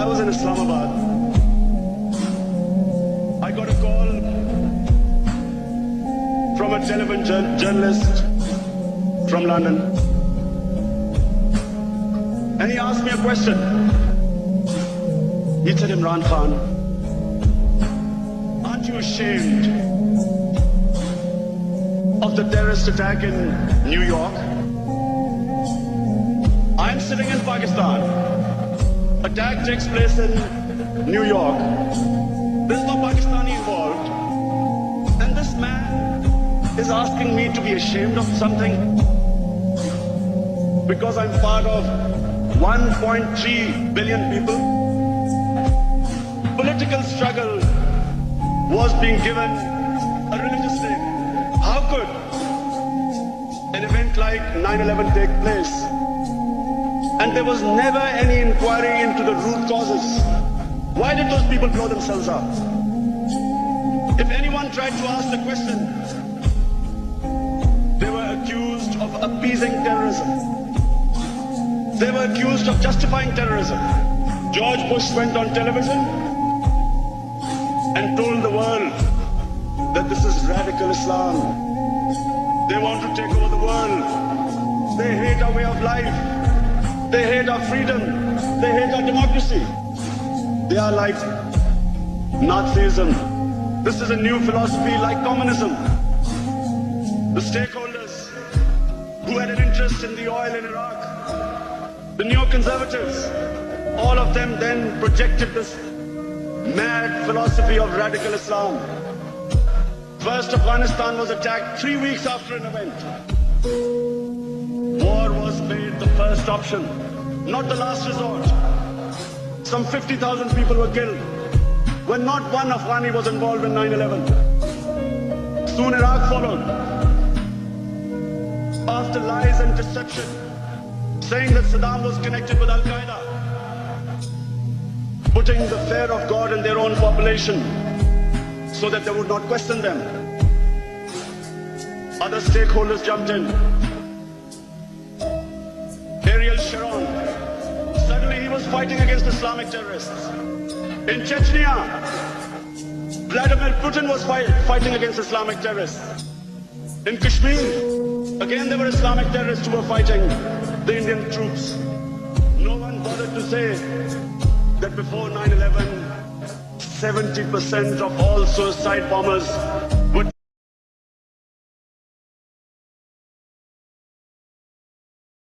I was in Islamabad. I got a call from a television journalist from London. And he asked me a question. He said, Imran Khan, aren't you ashamed of the terrorist attack in New York? I'm sitting in Pakistan. Attack takes place in New York. There's no Pakistani involved. And this man is asking me to be ashamed of something because I'm part of 1.3 billion people. Political struggle was being given a religious name. How could an event like 9/11 take place? And there was never any inquiry into the root causes. Why did those people blow themselves up? If anyone tried to ask the question, they were accused of appeasing terrorism. They were accused of justifying terrorism. George Bush went on television and told the world that this is radical Islam. They want to take over the world. They hate our way of life. They hate our freedom. They hate our democracy. They are like Nazism. This is a new philosophy like communism. The stakeholders who had an interest in the oil in Iraq, the neoconservatives, all of them then projected this mad philosophy of radical Islam. First, Afghanistan was attacked 3 weeks after an event. War was made the first option, not the last resort. Some 50,000 people were killed when not one Afghani was involved in 9/11. Soon Iraq followed. After lies and deception, saying that Saddam was connected with Al-Qaeda, putting the fear of God in their own population so that they would not question them. Other stakeholders jumped in. Sharon. Suddenly he was fighting against Islamic terrorists. In Chechnya, Vladimir Putin was fighting against Islamic terrorists. In Kashmir, again there were Islamic terrorists who were fighting the Indian troops. No one bothered to say that before 9/11, 70% of all suicide bombers